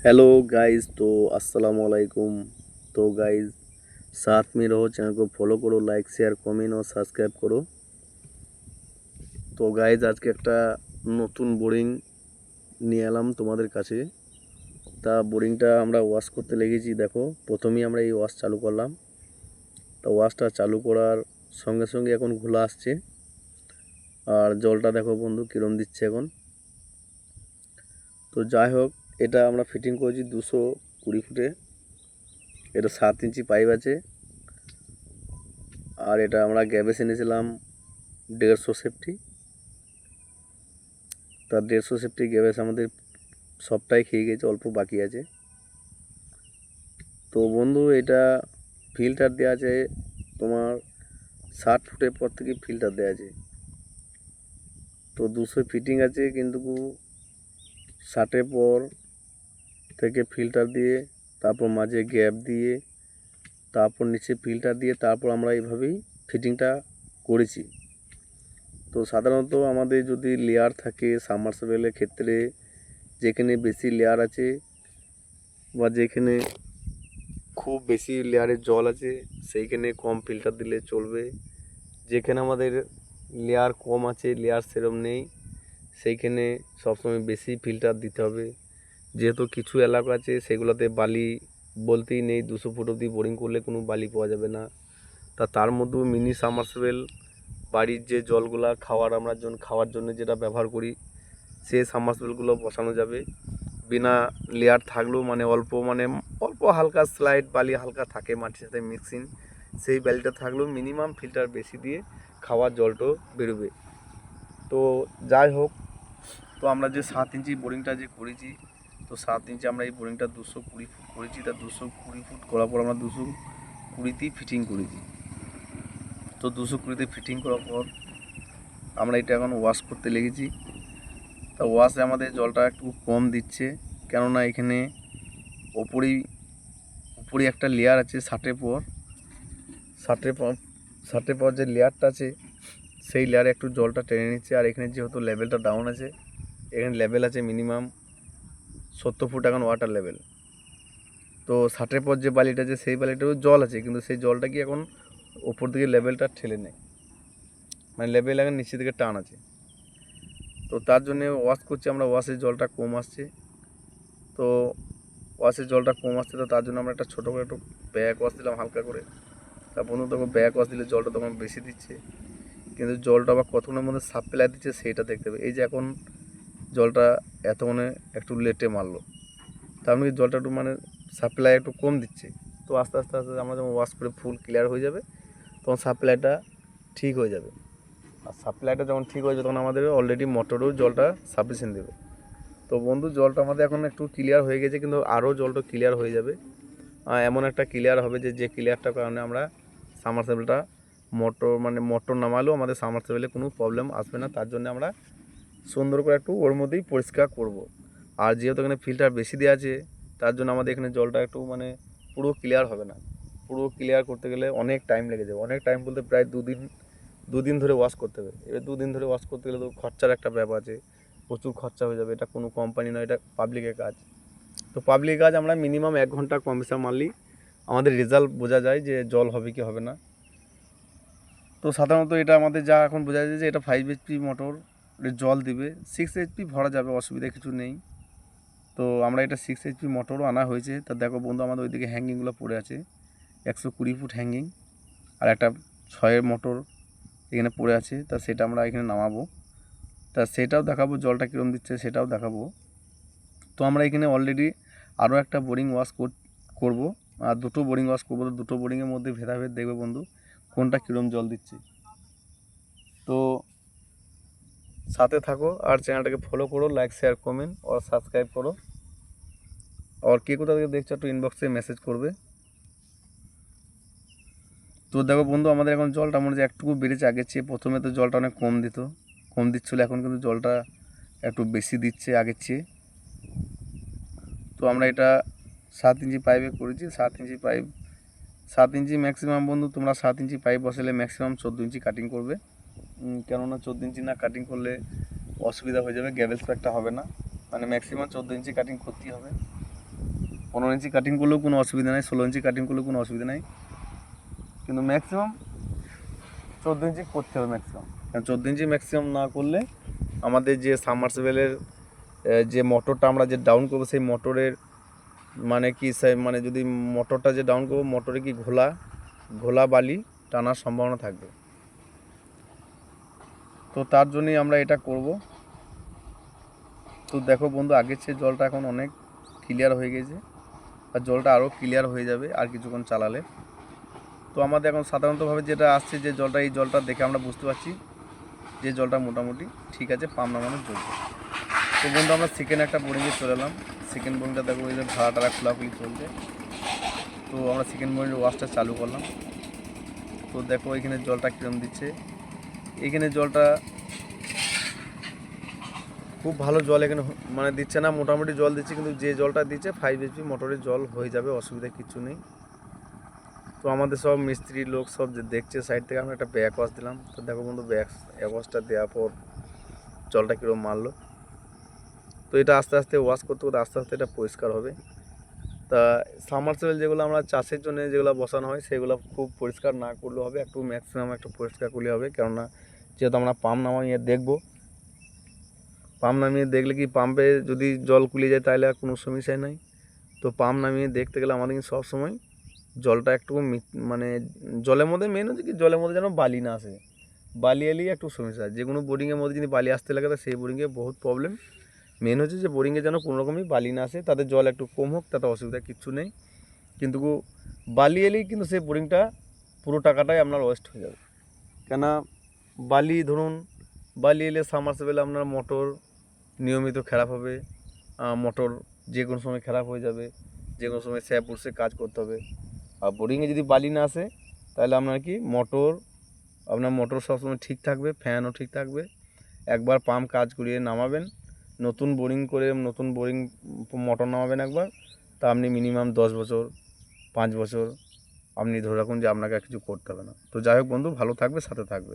Hello guys. तो अस्सलाम वालेकुम। तो गाइस, साथ में रहो, चैनल को फॉलो करो, लाइक शेयर कमेंट और সাবস্ক্রাইব করো। তো গাইস, আজকে একটা নতুন বোরিং নিয়ে এলাম তোমাদের কাছে। তা বোরিংটা আমরা ওয়াশ করতে লেগেছি। দেখো, প্রথমেই আমরা এই ওয়াশ চালু করলাম। তা ওয়াশটা চালু করার সঙ্গে সঙ্গে এখন ঘোলা আসছে, আর জলটা দেখো বন্ধু কিরম দিচ্ছে এখন। তো যাই হোক, এটা আমরা ফিটিং করেছি 220 ফুটে। এটা 7 ইঞ্চি পাইপ আছে, আর এটা আমরা গ্যাবেস এনেছিলাম 150 সেফটি। তার 150 সেফটি গ্যাবেস আমাদের সবটাই খেয়ে গেছে, অল্প বাকি আছে। তো বন্ধু, এটা ফিল্টার দেওয়া আছে তোমার 60 ফুটের পর থেকে ফিল্টার দেওয়া আছে। তো 200 ফিটিং আছে, কিন্তু 60-এর পর থেকে ফিল্টার দিয়ে, তারপর মাঝে গ্যাপ দিয়ে, তারপর নিচে ফিল্টার দিয়ে, তারপর আমরা এইভাবেই ফিটিংটা করেছি। তো সাধারণত আমাদের যদি লেয়ার থাকে সাবমার্সিবলের ক্ষেত্রে, যেখানে বেশি লেয়ার আছে বা যেখানে খুব বেশি লেয়ারের জল আছে, সেইখানে কম ফিল্টার দিলে চলবে। যেখানে আমাদের লেয়ার কম আছে, লেয়ার সেরম নেই, সেইখানে সবসময় বেশি ফিল্টার দিতে হবে। যেহেতু কিছু এলাকা আছে সেগুলোতে বালি বলতেই নেই, 200 ফুট অবধি বোরিং করলে কোনো বালি পাওয়া যাবে না। তার মধ্যেও মিনি সাবমার্সিবল, বাড়ির যে জলগুলা খাওয়ার জন্য যেটা ব্যবহার করি, সেই সাবমার্সিবলগুলো বসানো যাবে। বিনা লেয়ার থাকলেও অল্প হালকা স্লাইড বালি হালকা থাকে মাটির সাথে মিক্সিং, সেই বালিটা থাকলেও মিনিমাম ফিল্টার বেশি দিয়ে খাওয়ার জলটাও বেরোবে। তো যাই হোক, তো আমরা যে 7 ইঞ্চি বোরিংটা যে করেছি, তো 7 ইঞ্চি আমরা এই বোরিংটা 220 ফুট করেছি। তা 220 ফুট করার পর আমরা 220তেই ফিটিং করেছি। তো 220তে ফিটিং করার পর আমরা এটা এখন ওয়াশ করতে লেগেছি। তা ওয়াশে আমাদের জলটা একটু কম দিচ্ছে, কেননা এখানে উপরেই একটা লেয়ার আছে 60-এর পর যে লেয়ারটা আছে, সেই লেয়ারে একটু জলটা টেনে নিচ্ছে। আর এখানে যেহেতু লেভেলটা ডাউন আছে, এখানে লেভেল আছে মিনিমাম 70 ফুট এখন ওয়াটার লেভেল। তো 60-এর পর যে বালিটা আছে সেই বালিটাও জল আছে, কিন্তু সেই জলটা কি এখন ওপর দিকে লেভেলটা ঠেলে নেয়, মানে লেভেল এখন নিচে দিকে টান আছে। তো তার জন্যে ওয়াশ করছি আমরা, ওয়াশের জলটা কম আসছে। তো ওয়াশের জলটা কম আসছে, তো তার জন্য আমরা একটা ছোটো করে একটু ব্যাক ওয়াশ দিলাম হালকা করে। তা বন্ধু তখন ব্যাক ওয়াশ দিলে জলটা তখন বেশি দিচ্ছে, কিন্তু জলটা আবার কতক্ষণের মধ্যে সাপ্লাই দিচ্ছে সেইটা দেখতে হবে। এই যে এখন জলটা এতক্ষণে একটু লেটে মারলো, তার মানে জলটা একটু সাপ্লাই একটু কম দিচ্ছে। তো আস্তে আস্তে আস্তে আমরা যখন ওয়াশ করে ফুল ক্লিয়ার হয়ে যাবে, তখন সাপ্লাইটা ঠিক হয়ে যাবে। আর সাপ্লাইটা যখন ঠিক হয়ে যাবে, তখন আমাদের অলরেডি মোটরেও জলটা সাফিসিয়েন্ট দেবে। তো বন্ধু, জলটা আমাদের এখন একটু ক্লিয়ার হয়ে গেছে, কিন্তু আরও জলটা ক্লিয়ার হয়ে যাবে। এমন একটা ক্লিয়ার হবে যে ক্লিয়ারটার কারণে আমরা সাবমার্সিবলটা মোটর নামালেও আমাদের সাবমার্সিবলে কোনো প্রবলেম আসবে না। তার জন্য আমরা সুন্দর করে একটু ওর মধ্যেই পরিষ্কার করব। আর যেহেতু এখানে ফিল্টার বেশি দেওয়া আছে, তার জন্য আমাদের এখানে জলটা একটু পুরো ক্লিয়ার হবে না। পুরো ক্লিয়ার করতে গেলে অনেক টাইম লেগে যাবে, অনেক টাইম বলতে প্রায় দুদিন ধরে ওয়াশ করতে হবে। এবার 2 দিন ধরে ওয়াশ করতে গেলে তো খরচার একটা ব্যাপার আছে, প্রচুর খরচা হয়ে যাবে। এটা কোনো কোম্পানি নয়, এটা পাবলিকের কাজ। তো পাবলিক কাজ আমরা মিনিমাম 1 ঘন্টা কম্প্রেসার মারলেই আমাদের রেজাল্ট বোঝা যায় যে জল হবে কি হবে না। তো সাধারণত এটা আমাদের যা এখন বোঝা যায় যে এটা 5 এইচপি মোটর জল দিবে, 6 এইচপি ভরা যাবে, অসুবিধা কিছু নেই। তো আমরা এটা 6 এইচপি মোটরও আনা হয়েছে। তা দেখো বন্ধু, আমাদের ওইদিকে হ্যাঙ্গিংগুলো পড়ে আছে, 120 ফুট হ্যাঙ্গিং, আর একটা 6-এর মোটর এখানে পড়ে আছে। তা সেটা আমরা এখানে নামাবো, তা সেটাও দেখাবো, জলটা কীরকম দিচ্ছে সেটাও দেখাবো। তো আমরা এখানে অলরেডি আরও একটা বোরিং ওয়াশ করব, আর 2টো বোরিং ওয়াশ করবো। তো 2টো বোরিংয়ের মধ্যে ভেদাভেদ দেখবে বন্ধু, কোনটা কীরকম জল দিচ্ছে। তো সাথে থাকো, আর চ্যানেলটাকে ফলো করো, লাইক শেয়ার কমেন্ট আর সাবস্ক্রাইব করো। আর কে কোথা থেকে দেখছো একটু ইনবক্সে মেসেজ করবে। তো দেখো বন্ধু, আমাদের এখন জলটা মনে হচ্ছে একটু বেড়েছে আগের চেয়ে। প্রথমে তো জলটা অনেক কম দিচ্ছিলো, এখন কিন্তু জলটা একটু বেশি দিচ্ছে আগের চেয়ে। তো আমরা এটা 7 ইঞ্চি পাইপে করেছি। 7 ইঞ্চি ম্যাক্সিমাম বন্ধু, তোমরা 7 ইঞ্চি পাইপ বসালে ম্যাক্সিমাম 14 ইঞ্চি কাটিং করবে, কেননা 14 ইঞ্চি না কাটিং করলে অসুবিধা হয়ে যাবে, গ্যাবেল স্প্যাকটা হবে না। ম্যাক্সিমাম 14 ইঞ্চি কাটিং করতেই হবে। 15 ইঞ্চি কাটিং করলেও কোনো অসুবিধা নেই, 16 ইঞ্চি কাটিং করলেও কোনো অসুবিধা নেই, কিন্তু ম্যাক্সিমাম 14 ইঞ্চি করতে হবে ম্যাক্সিমাম। কারণ 14 ইঞ্চি ম্যাক্সিমাম না করলে আমাদের যে সাবমার্সিবলের যে মোটরটা আমরা যে ডাউন করবো সেই মোটরের মানে কি মানে যদি মোটরটা যে ডাউন করবো মোটরে কি ঘোলা বালি টানার সম্ভাবনা থাকবে। তো তার জন্যই আমরা এটা করব। তো দেখো বন্ধু, আগের চেয়ে জলটা এখন অনেক ক্লিয়ার হয়ে গেছে, আর জলটা আরও ক্লিয়ার হয়ে যাবে আর কিছুক্ষণ চালালে। তো আমাদের এখন সাধারণতভাবে যেটা আসছে যে জলটা, এই জলটা দেখে আমরা বুঝতে পারছি যে জলটা মোটামুটি ঠিক আছে, পাম্প নামানোর যোগ্য। তো বন্ধু, আমরা সেকেন্ড একটা বোরিংয়ে চলে এলাম। সেকেন্ড বোরিংটা দেখো এই যে ভাড়াটা খোলাখুলি চলছে। তো আমরা সেকেন্ড বোরিংয়ের ওয়াশটা চালু করলাম। তো দেখো এখানে জলটা কীরকম দিচ্ছে। এখানে জলটা খুব ভালো জল এখানে মানে দিচ্ছে না, মোটামুটি জল দিচ্ছে, কিন্তু যে জলটা দিচ্ছে 5 HP মোটরের জল হয়ে যাবে, অসুবিধা কিছু নেই। তো আমাদের সব মিস্ত্রি লোক সব যে দেখছে সাইড থেকে, আমরা একটা ব্যাক ওয়াশ দিলাম। তো দেখো বন্ধু, ব্যাক ওয়াশটা দেওয়ার পর জলটা কীরকম মারলো। তো এটা আস্তে আস্তে ওয়াশ করতে করতে আস্তে আস্তে এটা পরিষ্কার হবে। তা সাবমার্সিবল যেগুলো আমরা চাষের জন্য যেগুলো বসানো হয় সেগুলো খুব পরিষ্কার না করলেও হবে, একটু ম্যাক্সিমাম একটু পরিষ্কার করলে হবে। কেননা যেহেতু আমরা পাম্প নামিয়ে দেখবো, পাম্প নামিয়ে দেখলে কি পাম্পে যদি জল কুলিয়ে যায় তাহলে আর কোনো সমস্যাই নাই। তো পাম্প নামিয়ে দেখতে গেলে আমাদের কিন্তু সবসময় জলটা একটু মানে জলের মধ্যে মেন হচ্ছে কি জলের মধ্যে যেন বালি না আসে, বালি এলেই একটু সমস্যা। যে কোনো বোরিংয়ের মধ্যে যদি বালি আসতে লাগে তো সেই বোরিংয়ে বহুত প্রবলেম। মেন হচ্ছে যে বোরিংয়ে যেন কোনো রকমই বালি না আসে, তাদের জল একটু কম হোক তাতে অসুবিধা কিচ্ছু নেই, কিন্তু বালি এলেই কিন্তু সেই বোরিংটা পুরো টাকাটাই আপনার ওয়েস্ট হয়ে যাবে। কেন বালি ধরুন বালি এলে সাবমার্সিবলে আপনার মোটর নিয়মিত খারাপ হবে, মোটর যে কোনো সময় খারাপ হয়ে যাবে, যে কোনো সময় স্যাপ উঠছে কাজ করতে হবে। আর বোরিংয়ে যদি বালি না আসে তাহলে আপনার কি আপনার মোটর সবসময় ঠিক থাকবে, ফ্যানও ঠিক থাকবে। একবার পাম্প কাজ করিয়ে নামাবেন, নতুন বোরিং করে নতুন বোরিং মোটর নামাবেন একবার, তা আপনি মিনিমাম 10 বছর 5 বছর আপনি ধরে রাখুন যে আপনাকে আর কিছু করতে হবে না। তো যাই হোক বন্ধু, ভালো থাকবে, সাথে থাকবে।